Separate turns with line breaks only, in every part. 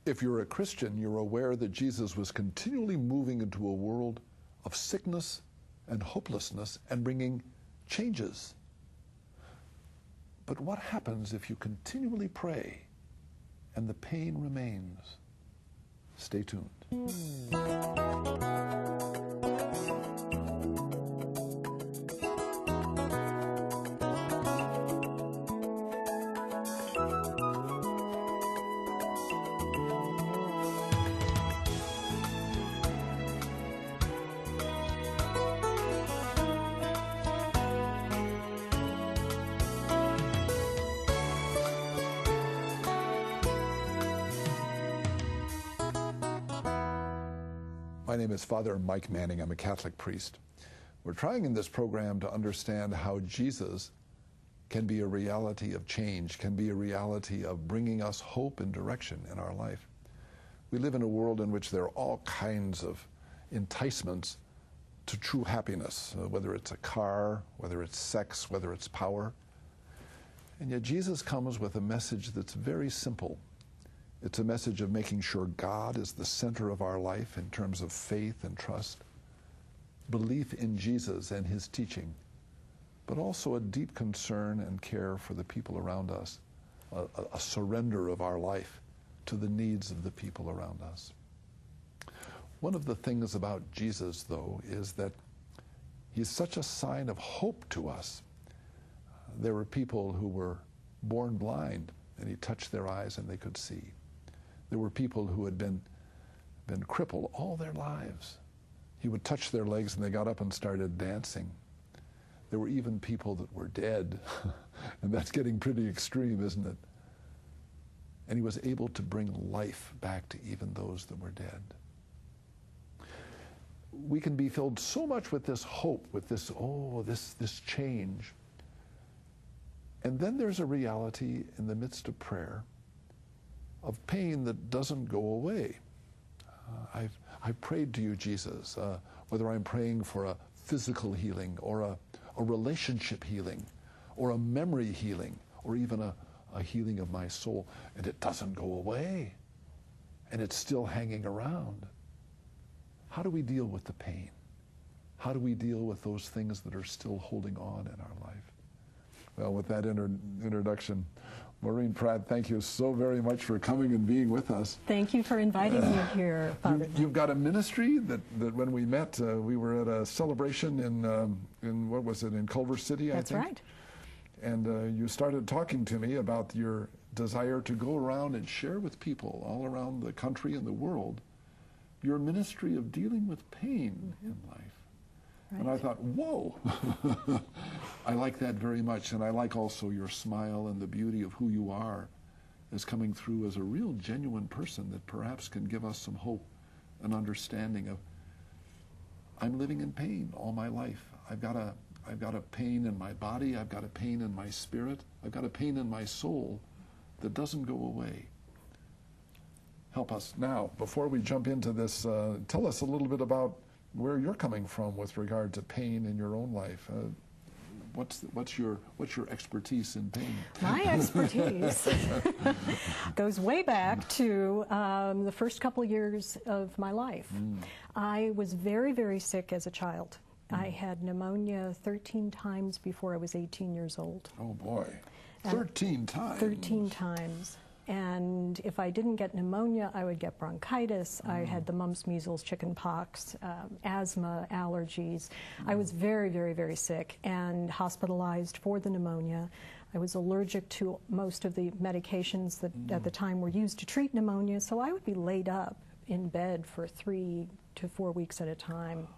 If you're a Christian, you're aware that Jesus was continually moving into a world of sickness and hopelessness and bringing changes. But what happens if you continually pray and the pain remains? Stay tuned. My name is Father Mike Manning. I'm a Catholic priest. We're trying in this program to understand how Jesus can be a reality of change, can be a reality of bringing us hope and direction in our life. We live in a world in which there are all kinds of enticements to true happiness, whether it's a car, whether it's sex, whether it's power. And yet Jesus comes with a message that's very simple. It's a message of making sure God is the center of our life in terms of faith and trust, belief in Jesus and his teaching, but also a deep concern and care for the people around us, a surrender of our life to the needs of the people around us. One of the things about Jesus, though, is that he's such a sign of hope to us. There were people who were born blind, and he touched their eyes and they could see. There were people who had been crippled all their lives. He would touch their legs and they got up and started dancing. There were even people that were dead, and that's getting pretty extreme, isn't it? And he was able to bring life back to even those that were dead. We can be filled so much with this hope, with this, this change. And then there's a reality in the midst of prayer of pain that doesn't go away. I've prayed to you, Jesus, whether I'm praying for a physical healing or a relationship healing or a memory healing or even a healing of my soul, and it doesn't go away, and it's still hanging around. How do we deal with the pain? How do we deal with those things that are still holding on in our life? Well, with that introduction, Maureen Pratt, thank you so very much for coming and being with us.
Thank you for inviting me here, Father.
You've got a ministry that when we met, we were at a celebration in what was it, in Culver City, I think?
That's right.
And you started talking to me about your desire to go around and share with people all around the country and the world your ministry of dealing with pain in life. Right. And I thought, whoa, I like that very much. And I like also your smile and the beauty of who you are as coming through as a real genuine person that perhaps can give us some hope and understanding of, I'm living in pain all my life. I've got a pain in my body, I've got a pain in my spirit, I've got a pain in my soul that doesn't go away. Help us. Now, before we jump into this, tell us a little bit about where you're coming from with regard to pain in your own life. What's your expertise in pain?
My expertise goes way back to the first couple years of my life. I was very, very sick as a child. I had pneumonia 13 times before I was 18 years old.
Oh boy, 13 times?
13 times. And if I didn't get pneumonia, I would get bronchitis. I had the mumps, measles, chicken pox, asthma, allergies. I was very, very, very sick and hospitalized for the pneumonia. I was allergic to most of the medications that at the time were used to treat pneumonia, so I would be laid up in bed for 3 to 4 weeks at a time.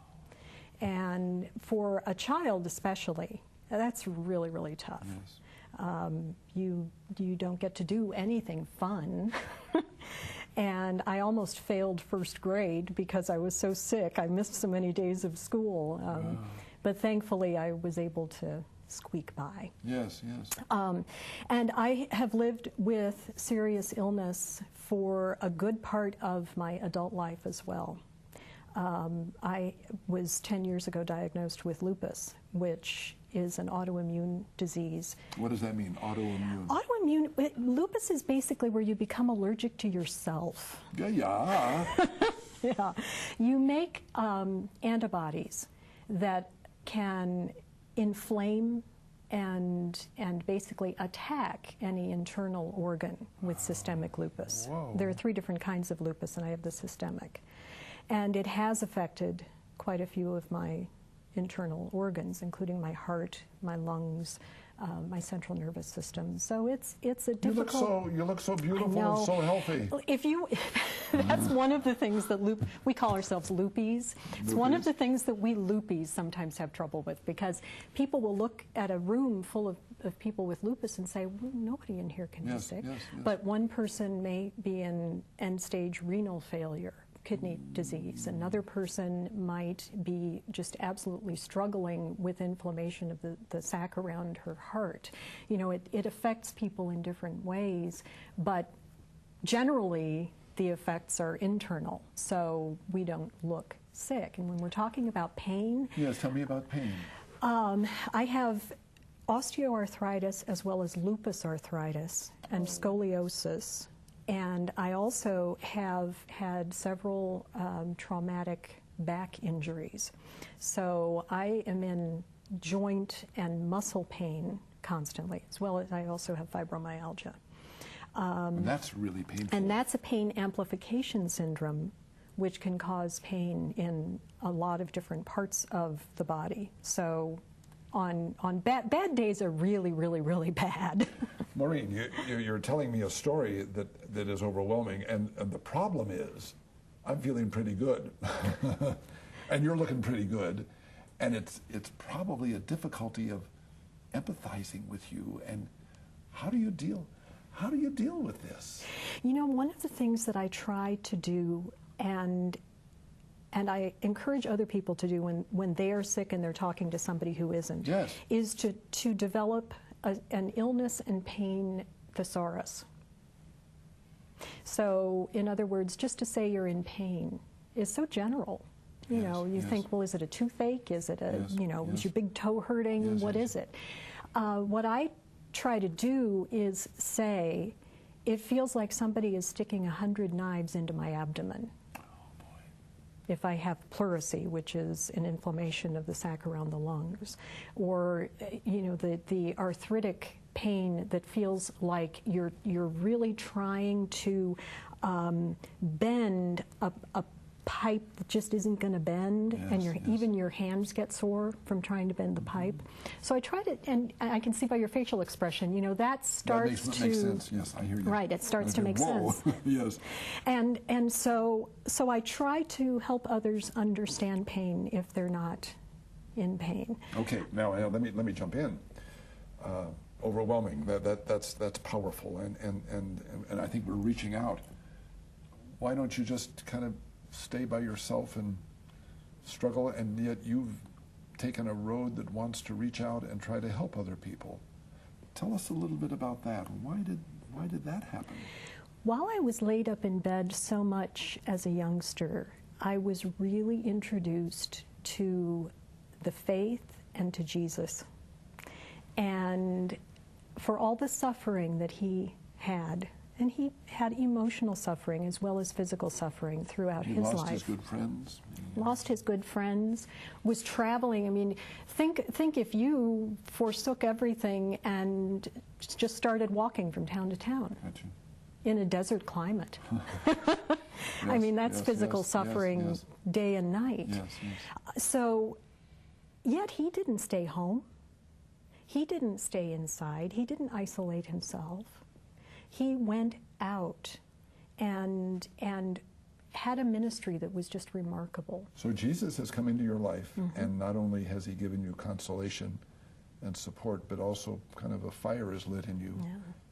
And for a child especially, that's really, really tough. Yes. You don't get to do anything fun. And I almost failed first grade because I was so sick. I missed so many days of school. But thankfully I was able to squeak by. Yes, yes. And I have lived with serious illness for a good part of my adult life as well. I was 10 years ago diagnosed with lupus, which is an autoimmune disease.
What does that mean, autoimmune?
Lupus is basically where you become allergic to yourself.
Yeah.
Yeah. You make antibodies that can inflame and basically attack any internal organ with systemic lupus.
Whoa.
There are 3 different kinds of lupus, and I have the systemic. And it has affected quite a few of my internal organs, including my heart, my lungs, my central nervous system. So it's a difficult.
You look so beautiful and so healthy.
That's one of the things that we call ourselves loopies. It's one of the things that we loopies sometimes have trouble with, because people will look at a room full of people with lupus and say, well, nobody in here can be sick.
Yes.
But one person may be in end-stage renal failure, kidney disease. Another person might be just absolutely struggling with inflammation of the sac around her heart. You know, it affects people in different ways, but generally the effects are internal, so we don't look sick. And when we're talking about pain...
Yes, tell me about pain.
I have osteoarthritis as well as lupus arthritis and scoliosis. And I also have had several traumatic back injuries. So I am in joint and muscle pain constantly, as well as I also have fibromyalgia.
And that's really painful.
And that's a pain amplification syndrome, which can cause pain in a lot of different parts of the body. So on bad days are really, really, really bad.
Maureen, you're telling me a story that is overwhelming, and the problem is I'm feeling pretty good, and you're looking pretty good, and it's probably a difficulty of empathizing with you. And how do you deal with this?
You know, one of the things that I try to do, and I encourage other people to do when they are sick and they're talking to somebody who isn't,
yes,
is to develop an illness and pain thesaurus. So, in other words, just to say you're in pain is so general. You know, you think, well, is it a toothache? Is it a, is your big toe hurting? What is it? What I try to do is say, it feels like somebody is sticking 100 knives into my abdomen.
Oh, boy.
If I have pleurisy, which is an inflammation of the sac around the lungs, or the arthritic pain that feels like you're really trying to bend a pipe that just isn't going to bend, and even your hands get sore from trying to bend the pipe. So I try to, and I can see by your facial expression, that starts
that makes sense. Yes, I hear you.
Right, it starts to make sense.
Yes.
And so I try to help others understand pain if they're not in pain.
Okay, now let me jump in. Overwhelming. That's powerful, and I think we're reaching out. Why don't you just kind of stay by yourself and struggle, and yet you've taken a road that wants to reach out and try to help other people. Tell us a little bit about that. Why did that happen?
While I was laid up in bed so much as a youngster, I was really introduced to the faith and to Jesus. And for all the suffering that he had, and he had emotional suffering as well as physical suffering throughout his life.
He lost his good friends.
Lost his good friends, was traveling. I mean, think if you forsook everything and just started walking from town to town in a desert climate. I mean, that's physical suffering day and night. So, yet he didn't stay home. He didn't stay inside. He didn't isolate himself. He went out and had a ministry that was just remarkable.
So Jesus has come into your life, and not only has he given you consolation and support, but also kind of a fire is lit in you.
Yeah.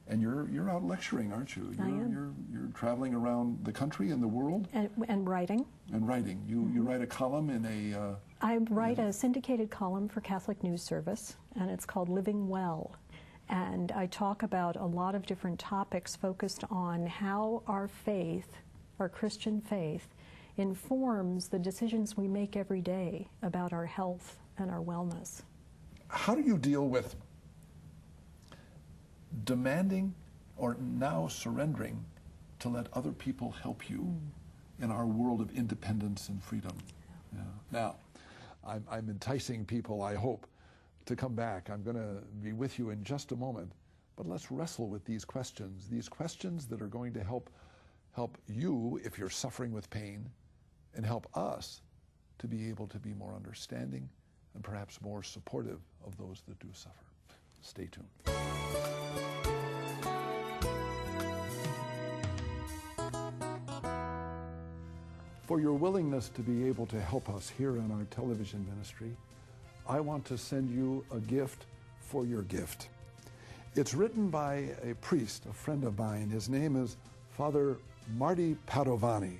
And you're out lecturing, aren't you?
I am.
You're traveling around the country and the world.
And writing.
And writing. You write a column in a...
I write a syndicated column for Catholic News Service, and it's called Living Well. And I talk about a lot of different topics focused on how our faith, our Christian faith, informs the decisions we make every day about our health and our wellness.
how do you deal with demanding or now surrendering to let other people help you in our world of independence and freedom? Yeah. Now, I'm enticing people, I hope, to come back. I'm going to be with you in just a moment, but let's wrestle with these questions that are going to help you if you're suffering with pain, and help us to be able to be more understanding and perhaps more supportive of those that do suffer. Stay tuned. For your willingness to be able to help us here in our television ministry, I want to send you a gift for your gift. It's written by a priest, a friend of mine. His name is Father Marty Padovani.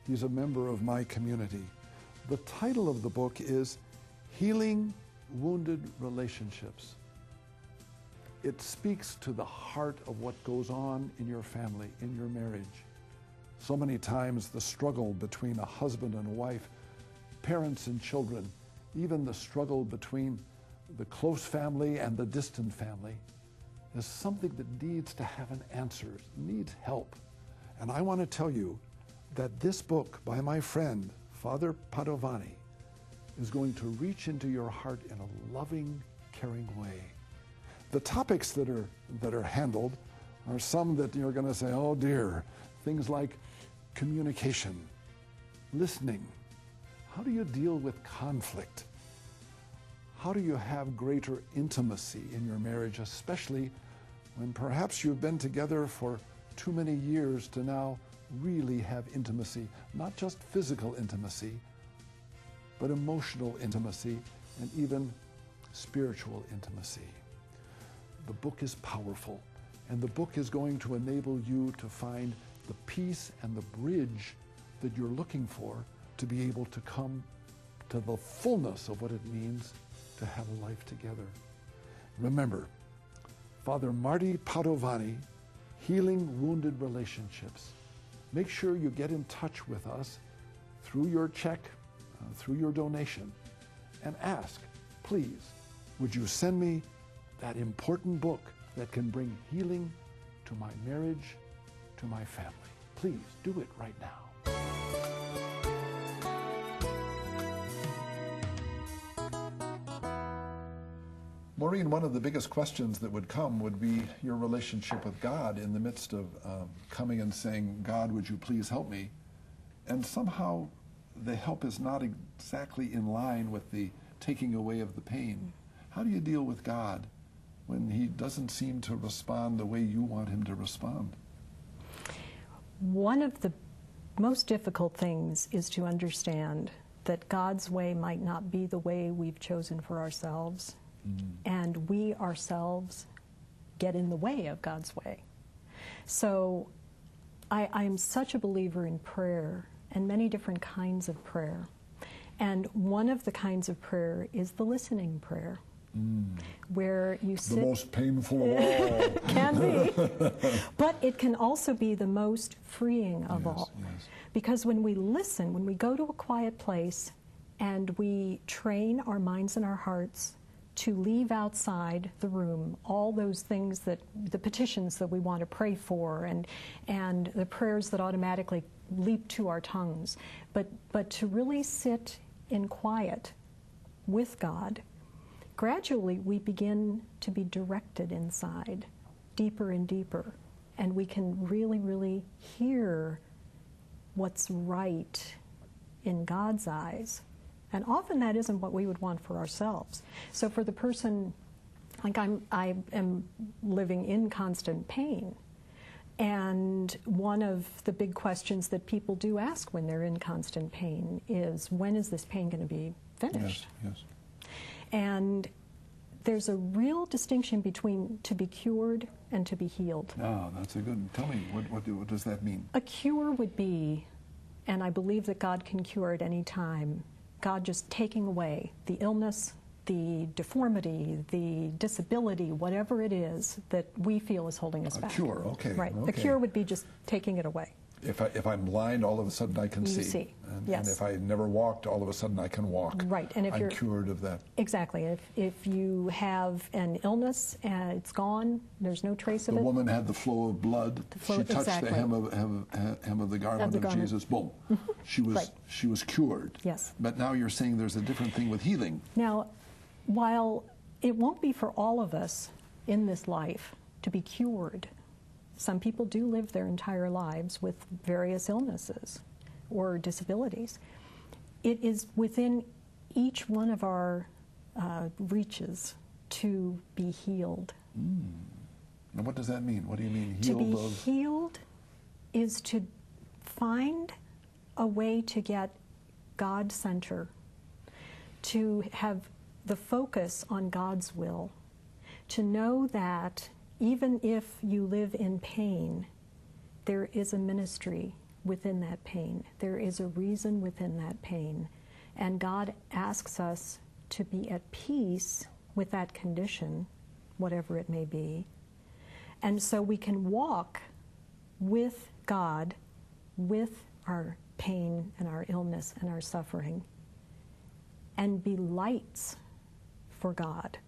He's a member of my community. The title of the book is Healing Wounded Relationships. It speaks to the heart of what goes on in your family, in your marriage. So many times the struggle between a husband and a wife, parents and children, even the struggle between the close family and the distant family is something that needs to have an answer, needs help. And I want to tell you that this book by my friend, Father Padovani, is going to reach into your heart in a loving, caring way. The topics that are handled are some that you're going to say, oh dear, things like communication, listening. How do you deal with conflict? How do you have greater intimacy in your marriage, especially when perhaps you've been together for too many years to now really have intimacy, not just physical intimacy, but emotional intimacy and even spiritual intimacy. The book is powerful, and the book is going to enable you to find the peace and the bridge that you're looking for to be able to come to the fullness of what it means to have a life together. Remember, Father Marty Padovani, Healing Wounded Relationships. Make sure you get in touch with us through your check, through your donation, and ask, please, would you send me that important book that can bring healing to my marriage, to my family? Please do it right now. Maureen, one of the biggest questions that would come would be your relationship with God in the midst of coming and saying, God, would you please help me? And somehow the help is not exactly in line with the taking away of the pain. How do you deal with God when he doesn't seem to respond the way you want him to respond?
One of the most difficult things is to understand that God's way might not be the way we've chosen for ourselves. And we ourselves get in the way of God's way. So I'm such a believer in prayer and many different kinds of prayer. And one of the kinds of prayer is the listening prayer, where you sit.
The most painful of all.
Can be. But it can also be the most freeing of all.
Yes.
Because when we listen, when we go to a quiet place and we train our minds and our hearts to leave outside the room all those things that, the petitions that we want to pray for and the prayers that automatically leap to our tongues, but to really sit in quiet with God, gradually we begin to be directed inside, deeper and deeper, and we can really, really hear what's right in God's eyes. And often that isn't what we would want for ourselves. So for the person, like I am living in constant pain. And one of the big questions that people do ask when they're in constant pain is, when is this pain going to be finished?
Yes.
And there's a real distinction between to be cured and to be healed.
Ah, that's a good one. Tell me, what does that mean?
A cure would be, and I believe that God can cure at any time, God just taking away the illness, the deformity, the disability, whatever it is that we feel is holding us back.
A cure, okay.
Right.
Okay.
The cure would be just taking it away.
If I'm blind, all of a sudden I can
You
see.
see,
And,
yes.
and if I never walked, all of a sudden I can walk.
Right, and if
I'm
you're
cured of that.
Exactly. If you have an illness and it's gone, there's no trace of
The
it.
woman had the flow of blood. She touched
exactly.
the hem of the garment of
garment.
Jesus. Boom. She was
Right.
she was cured.
Yes.
But now you're saying there's a different thing with healing.
Now, while it won't be for all of us in this life to be cured, some people do live their entire lives with various illnesses or disabilities. It is within each one of our reaches to be healed.
Now, what does that mean? What do you mean,
To
healed
be
of?
healed is to find a way to get God center, to have the focus on God's will, to know that even if you live in pain, there is a ministry within that pain. There is a reason within that pain. And God asks us to be at peace with that condition, whatever it may be. And so we can walk with God, with our pain and our illness and our suffering, and be lights for God.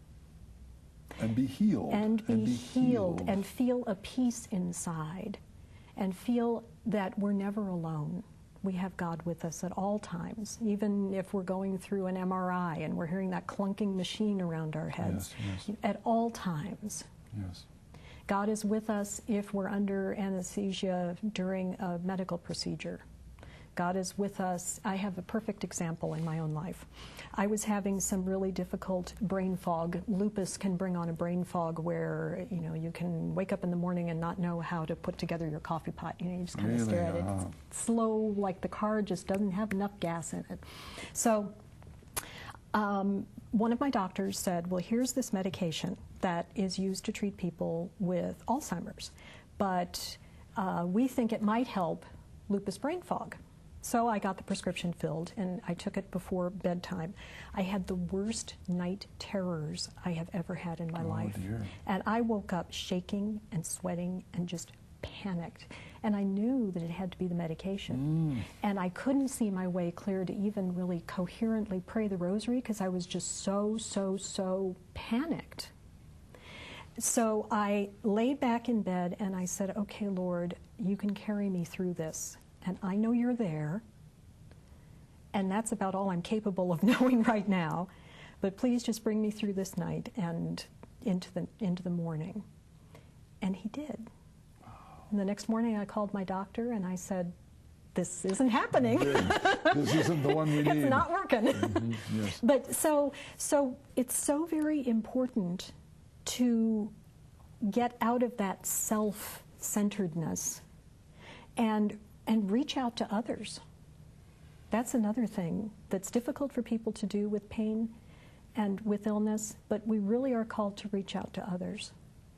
And be healed.
And be healed and feel a peace inside and feel that we're never alone. We have God with us at all times, even if we're going through an MRI and we're hearing that clunking machine around our heads.
Yes.
At all times.
Yes.
God is with us if we're under anesthesia during a medical procedure. God is with us. I have a perfect example in my own life. I was having some really difficult brain fog. Lupus can bring on a brain fog where, you can wake up in the morning and not know how to put together your coffee pot. You just kind of stare at it. It's slow, like the car just doesn't have enough gas in it. So one of my doctors said, well, here's this medication that is used to treat people with Alzheimer's, but we think it might help lupus brain fog. So I got the prescription filled, and I took it before bedtime. I had the worst night terrors I have ever had in my life.
Dear.
And I woke up shaking and sweating and just panicked. And I knew that it had to be the medication. And I couldn't see my way clear to even really coherently pray the rosary because I was just so panicked. So I laid back in bed and I said, okay, Lord, you can carry me through this. And I know you're there, and that's about all I'm capable of knowing right now. But please just bring me through this night and into the morning. And he did. Wow. And the next morning I called my doctor and I said, this isn't happening.
This isn't the one we need.
It's not working.
Yes.
But so it's so very important to get out of that self-centeredness and reach out to others. That's another thing that's difficult for people to do with pain and with illness, but we really are called to reach out to others.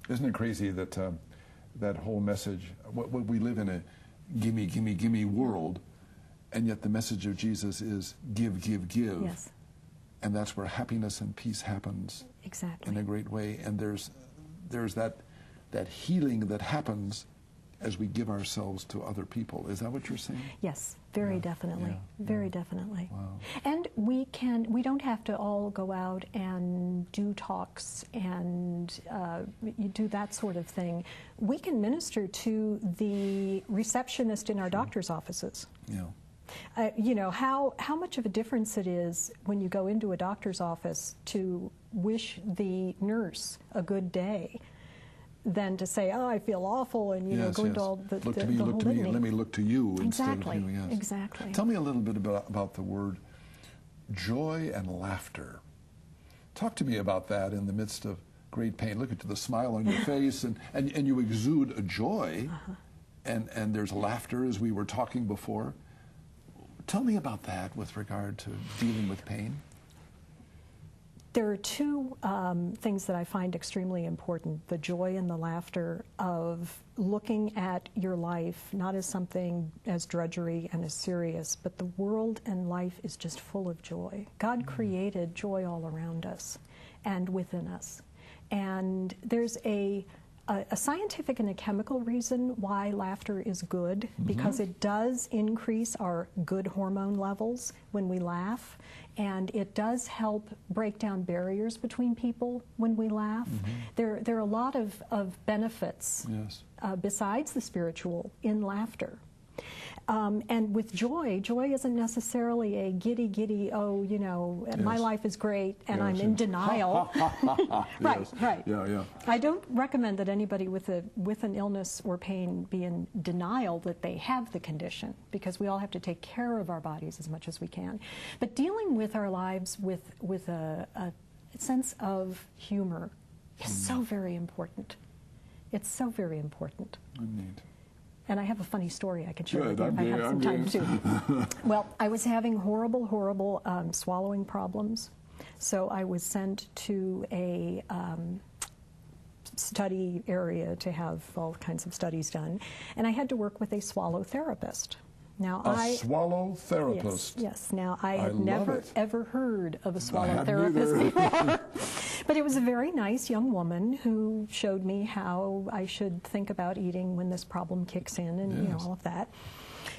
Isn't it crazy that that whole message, we live in a gimme, gimme, gimme world, and yet the message of Jesus is give, give, give.
Yes.
And that's where happiness and peace happens.
Exactly.
In a great way. And there's that healing that happens as we give ourselves to other people. Is that what you're saying?
Yes, very definitely. Very definitely.
Wow.
And we don't have to all go out and do talks and you do that sort of thing. We can minister to the receptionist in our doctor's offices.
Yeah.
How much of a difference it is when you go into a doctor's office to wish the nurse a good day than to say, oh, I feel awful, and go into all the
look to me, look to me, and let me look to you instead of you. Yes.
Exactly.
Tell me a little bit about the word joy and laughter. Talk to me about that in the midst of great pain. Look at the smile on your face, and you exude a joy, and there's laughter, as we were talking before. Tell me about that with regard to dealing with pain.
There are two things that I find extremely important, the joy and the laughter of looking at your life not as something as drudgery and as serious, but the world and life is just full of joy. God created joy all around us and within us. And there's a a scientific and a chemical reason why laughter is good, because it does increase our good hormone levels when we laugh, and it does help break down barriers between people when we laugh. There are a lot of benefits besides the spiritual in laughter. And with joy, joy isn't necessarily a giddy, oh, you know, my life is great and I'm in denial. Right.
Yeah.
I don't recommend that anybody with an illness or pain be in denial that they have the condition, because we all have to take care of our bodies as much as we can. But dealing with our lives with a sense of humor is so very important. It's so very important.
Indeed.
And I have a funny story I can share with you if I have some time too. Well, I was having horrible swallowing problems. So I was sent to a study area to have all kinds of studies done. And I had to work with a swallow therapist. Now,
swallow therapist.
Yes. Now, I had never ever heard of a swallow therapist
neither.
before. But it was a very nice young woman who showed me how I should think about eating when this problem kicks in, and you know, all of that.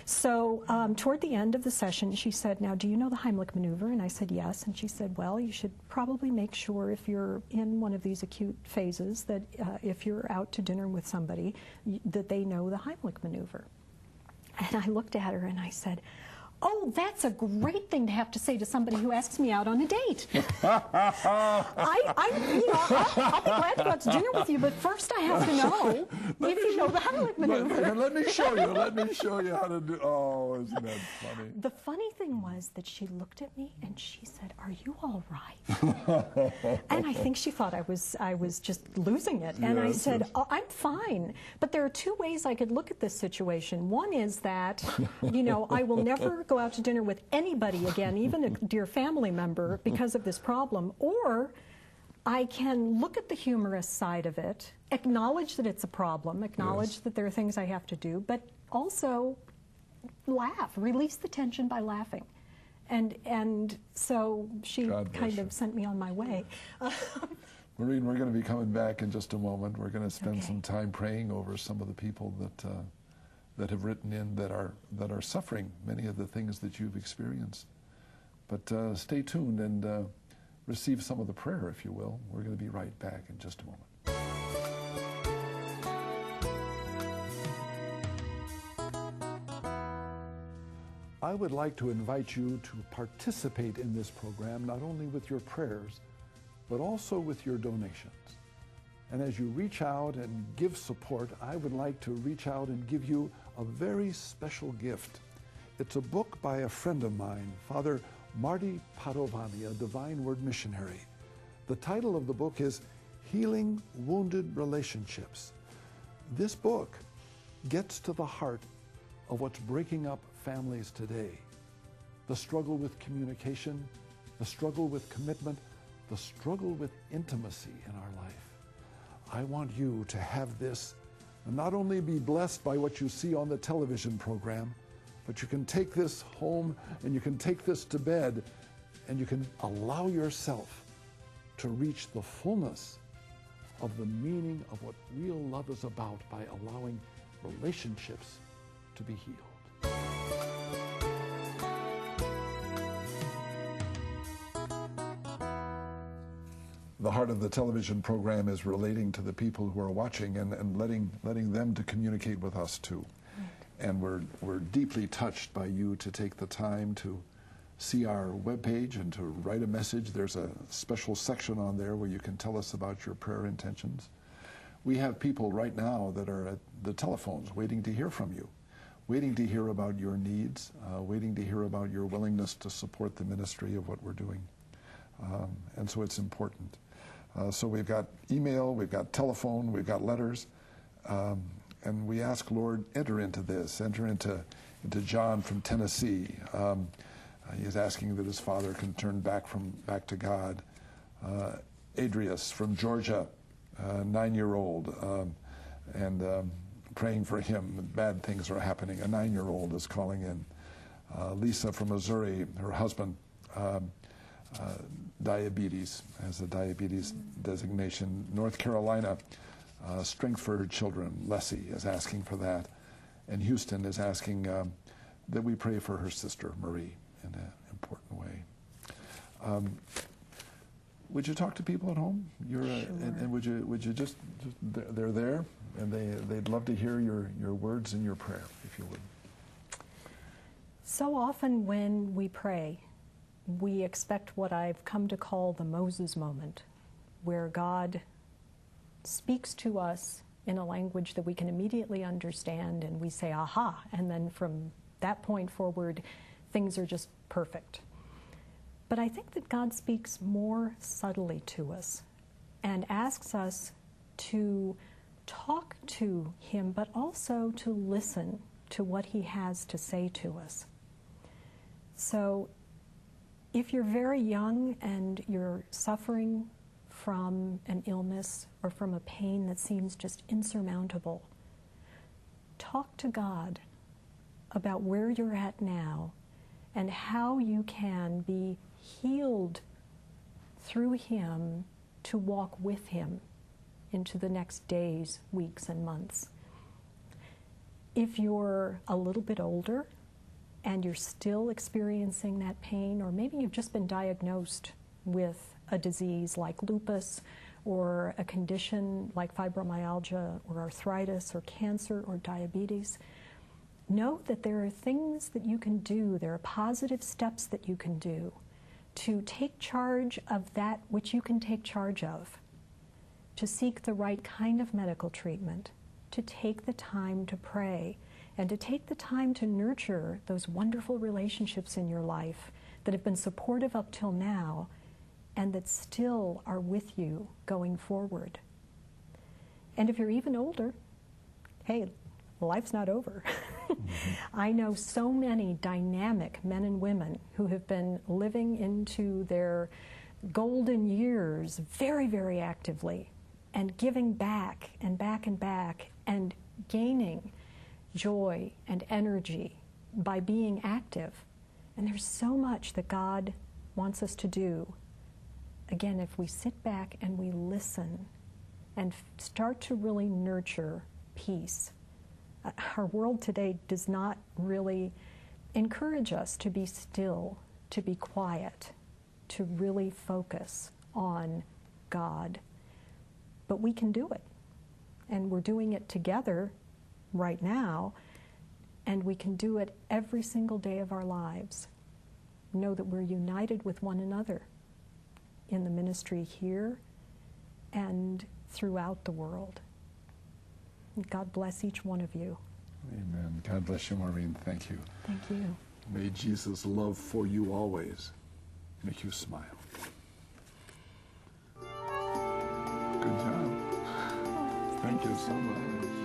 So toward the end of the session, she said, "Now, do you know the Heimlich maneuver?" And I said, "Yes." And she said, "Well, you should probably make sure if you're in one of these acute phases that if you're out to dinner with somebody, that they know the Heimlich maneuver." And I looked at her and I said, "Oh, that's a great thing to have to say to somebody who asks me out on a date. I'll be glad to go out to dinner with you, but first I have to know if you know the Heimlich maneuver."
Let me show you. Let me show you how to do. Oh, isn't that funny?
The funny thing was that she looked at me and she said, "Are you all right?" And I think she thought I was just losing it. And I said, "Oh, I'm fine." But there are two ways I could look at this situation. One is that, you know, I will never go out to dinner with anybody again, even a dear family member, because of this problem. Or I can look at the humorous side of it, acknowledge that it's a problem, acknowledge that there are things I have to do, but also laugh, release the tension by laughing. And so she kind of sent me on my way.
Maureen, we're going to be coming back in just a moment. We're going to spend some time praying over some of the people that have written in that are suffering many of the things that you've experienced. But stay tuned and receive some of the prayer, if you will. We're going to be right back in just a moment. I would like to invite you to participate in this program, not only with your prayers, but also with your donations. And as you reach out and give support, I would like to reach out and give you a very special gift. It's a book by a friend of mine, Father Marty Padovani, a Divine Word missionary. The title of the book is Healing Wounded Relationships. This book gets to the heart of what's breaking up families today. The struggle with communication, the struggle with commitment, the struggle with intimacy in our life. I want you to have this and not only be blessed by what you see on the television program, but you can take this home and you can take this to bed and you can allow yourself to reach the fullness of the meaning of what real love is about by allowing relationships to be healed. The heart of the television program is relating to the people who are watching and letting them to communicate with us too. And we're deeply touched by you to take the time to see our webpage and to write a message. There's a special section on there where you can tell us about your prayer intentions. We have people right now that are at the telephones waiting to hear from you, waiting to hear about your needs, waiting to hear about your willingness to support the ministry of what we're doing. And so it's important. So we've got email, we've got telephone, we've got letters, and we ask, Lord, enter into this, enter into John from Tennessee. He's asking that his father can turn back to God. Adrius from Georgia, 9-year-old, and praying for him. Bad things are happening. A 9-year-old is calling in. Lisa from Missouri, her husband, diabetes, has a diabetes designation. North Carolina, Strength for her children. Leslie is asking for that. And Houston is asking that we pray for her sister, Marie, in an important way. Would you talk to people at home? Sure. And would you just they're there, and they'd love to hear your words and your prayer, if you would.
So often when we pray, we expect what I've come to call the Moses moment, where God speaks to us in a language that we can immediately understand, and we say, aha, and then from that point forward, things are just perfect. But I think that God speaks more subtly to us and asks us to talk to Him, but also to listen to what He has to say to us. So if you're very young and you're suffering from an illness or from a pain that seems just insurmountable, talk to God about where you're at now and how you can be healed through Him to walk with Him into the next days, weeks, and months. If you're a little bit older and you're still experiencing that pain, or maybe you've just been diagnosed with a disease like lupus or a condition like fibromyalgia or arthritis or cancer or diabetes, know that there are things that you can do, there are positive steps that you can do to take charge of that which you can take charge of, to seek the right kind of medical treatment, to take the time to pray, and to take the time to nurture those wonderful relationships in your life that have been supportive up till now and that still are with you going forward. And if you're even older, hey, life's not over. I know so many dynamic men and women who have been living into their golden years very, very actively and giving back and back and back and gaining joy and energy by being active. And there's so much that God wants us to do. Again, if we sit back and we listen and start to really nurture peace. Our world today does not really encourage us to be still, to be quiet, to really focus on God. But we can do it. And we're doing it together right now, and we can do it every single day of our lives. Know that we're united with one another in the ministry here and throughout the world. God bless each one of you.
Amen. God bless you, Maureen. Thank you.
Thank you.
May Jesus' love for you always make you smile. Good job. Thank you so much.